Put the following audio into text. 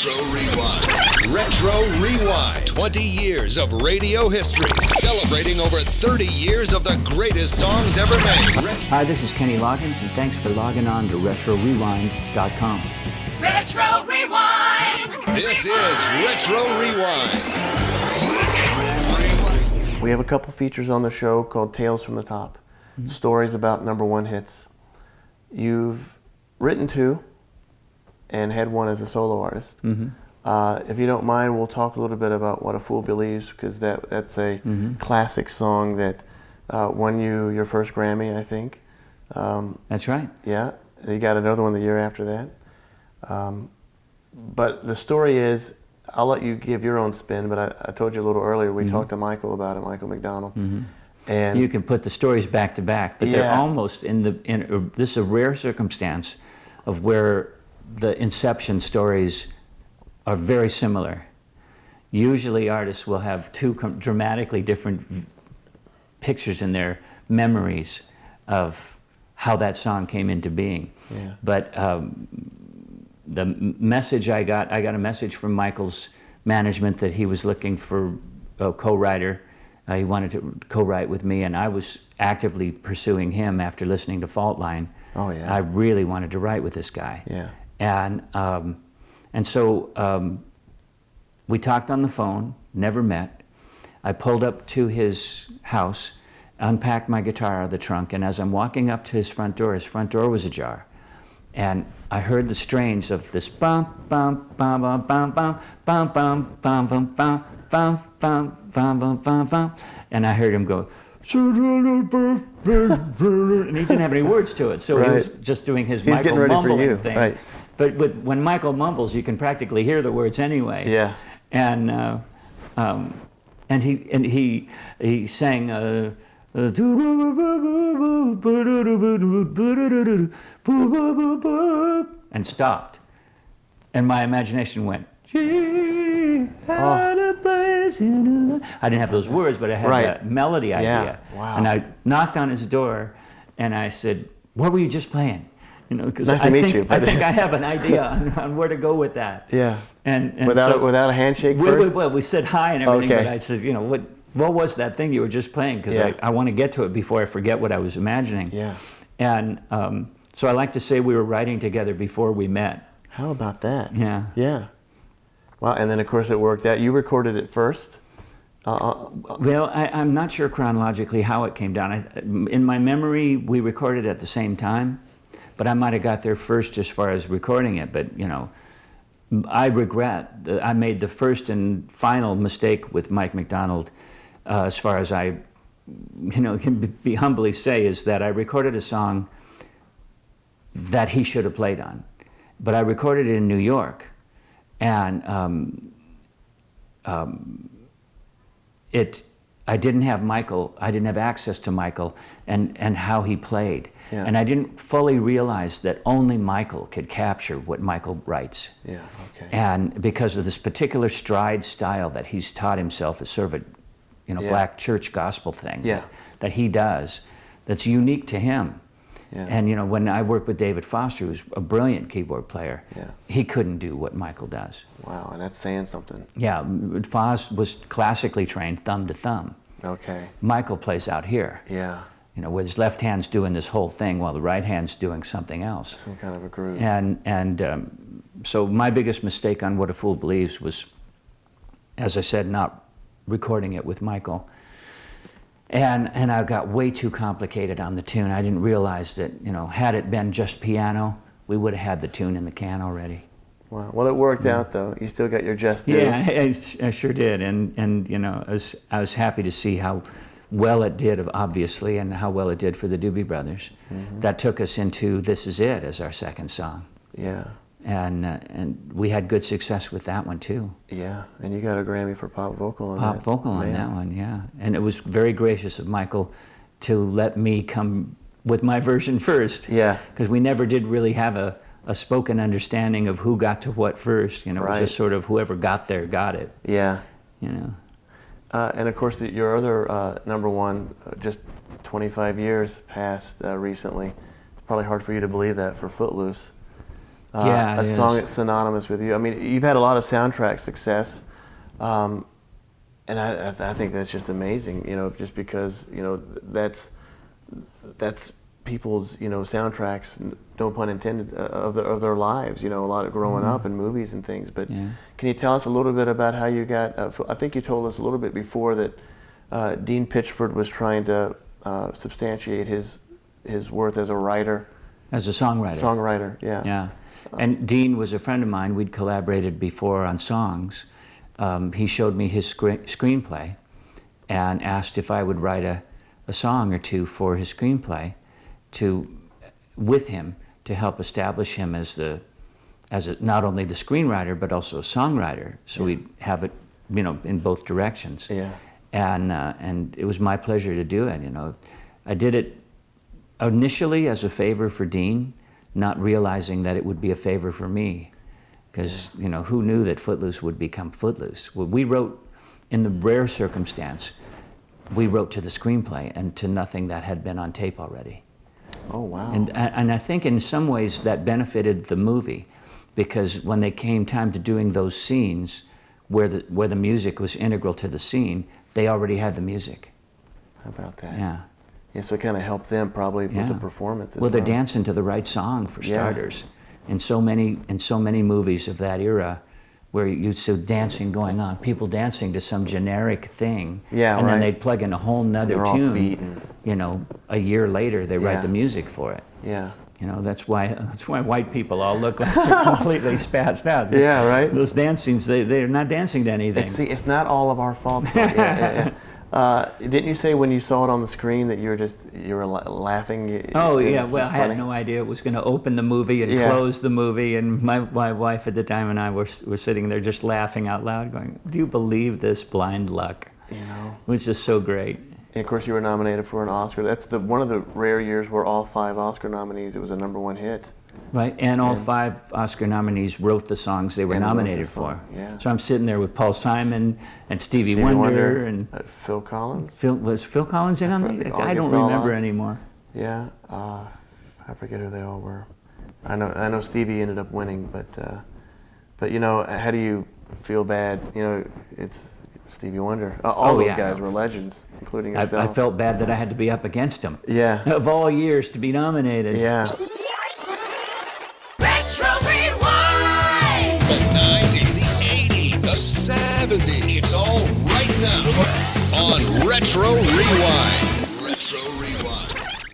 Retro Rewind. Retro Rewind. 20 years of radio history, celebrating over 30 years of the greatest songs ever made. Hi, this is Kenny Loggins, and thanks for logging on to RetroRewind.com. Retro Rewind! This is Retro Rewind. We have a couple features on the show called Tales from the Top. Stories about number one hits. You've written two and had one as a solo artist. If you don't mind, we'll talk a little bit about What a Fool Believes, because that's a classic song that won you your first Grammy, I think. That's right. Yeah, you got another one the year after that. But the story is, I'll let you give your own spin, but I told you a little earlier, we talked to Michael about it, Michael McDonald. And you can put the stories back to back, but they're almost this is a rare circumstance of where the inception stories are very similar. Usually artists will have two dramatically different pictures in their memories of how that song came into being. But the message I got a message from Michael's management that he was looking for a co-writer. He wanted to co-write with me, and I was actively pursuing him after listening to Fault Line. Oh yeah. I really wanted to write with this guy. Yeah. And so we talked on the phone, never met. I pulled up to his house, unpacked my guitar out of the trunk, and as I'm walking up to his front door was ajar. And I heard the strains of this bum bum bum bum bum bum bum bum bum bum bum bum bum bum bum bum bum, and I heard him go, and he didn't have any words to it, so he was just doing his Michael mumbling thing. Right. But when Michael mumbles, you can practically hear the words anyway. Yeah. And he sang. And stopped, and my imagination went. She had a place in a... I didn't have those words, but I had that melody idea. Wow. And I knocked on his door, and I said, "What were you just playing?" You know, because Nice to meet you. I think I have an idea on where to go with that. Yeah. And without a handshake first? Well, we said hi and everything, Okay. but I said, you know, what was that thing you were just playing? Because I want to get to it before I forget what I was imagining. Yeah. And so I like to say we were writing together before we met. How about that? Yeah. Yeah. Wow, and then of course it worked out. You recorded it first? Well, I'm not sure chronologically how it came down. In my memory, we recorded at the same time, but I might have got there first as far as recording it. But, you know, I regret that I made the first and final mistake with Mike McDonald, as far as I, can be humbly say, is that I recorded a song that he should have played on. But I recorded it in New York, and I didn't have Michael, I didn't have access to Michael and how he played. Yeah. And I didn't fully realize that only Michael could capture what Michael writes. Yeah, okay. And because of this particular stride style that he's taught himself as sort of a black church gospel thing that he does, that's unique to him. Yeah. And when I worked with David Foster, who's a brilliant keyboard player, Yeah. he couldn't do what Michael does. Wow, and that's saying something. Yeah, Foz was classically trained thumb to thumb. Okay. Michael plays out here. Yeah. Where his left hand's doing this whole thing while the right hand's doing something else. Some kind of a groove. And so my biggest mistake on What a Fool Believes was, as I said, not recording it with Michael. And I got way too complicated on the tune. I didn't realize that, had it been just piano, we would have had the tune in the can already. Wow. Well, it worked out though. You still got your just due. Yeah, I sure did. And I was happy to see how well it did, obviously, and how well it did for the Doobie Brothers. That took us into This Is It as our second song. Yeah. And we had good success with that one too. Yeah, and you got a Grammy for pop vocal on that. Pop vocal on that one, yeah. And it was very gracious of Michael to let me come with my version first. Yeah. Because we never did really have a spoken understanding of who got to what first. It was just sort of whoever got there got it. Yeah. And of course, your other number one, just 25 years passed recently. It's probably hard for you to believe that, for Footloose. Yeah, a it song is. that's synonymous with you. I mean, you've had a lot of soundtrack success, and I think that's just amazing. You know, just because that's people's soundtracks, no pun intended, of their lives. You know, a lot of growing up and movies and things. But can you tell us a little bit about how you got? I think you told us a little bit before that Dean Pitchford was trying to substantiate his worth as a writer. As a songwriter. Songwriter, yeah. Yeah. And Dean was a friend of mine. We'd collaborated before on songs. He showed me his screenplay and asked if I would write a song or two for his screenplay with him to help establish him as not only the screenwriter but also a songwriter. So we'd have it, in both directions. Yeah. And it was my pleasure to do it. I did it initially as a favor for Dean, not realizing that it would be a favor for me, because who knew that Footloose would become Footloose? Well, we wrote, in the rare circumstance, we wrote to the screenplay and to nothing that had been on tape already. Oh wow! And I think in some ways that benefited the movie, because when they came time to doing those scenes where the music was integral to the scene, they already had the music. How about that? Yeah. Yeah, so it kind of helped them probably with the performance. Well, they're dancing to the right song for starters. In so many movies of that era, where you see dancing going on, people dancing to some generic thing, and then they'd plug in a whole nother tune. A year later they write the music for it. Yeah. That's why white people all look like they're completely spazzed out. Yeah, right. Those dance scenes, they're not dancing to anything. It's not all of our fault. Didn't you say when you saw it on the screen that you were laughing? Oh yeah, well I had no idea it was going to open the movie and close the movie, and my wife at the time and I were sitting there just laughing out loud, going, "Do you believe this blind luck?" It was just so great. And of course, you were nominated for an Oscar. That's one of the rare years where all 5 Oscar nominees, it was a #1 hit. Right, and all 5 Oscar nominees wrote the songs they were nominated for. Yeah. So I'm sitting there with Paul Simon and Stevie Wonder and Phil Collins. Was Phil Collins in on it? I don't remember anymore. Yeah, I forget who they all were. I know Stevie ended up winning, but how do you feel bad? It's Stevie Wonder. All those guys were legends, including yourself. I felt bad that I had to be up against him. Yeah. Of all years to be nominated. Yeah. Retro Rewind! The 90s, 80s, the 70s. It's all right now on Retro Rewind.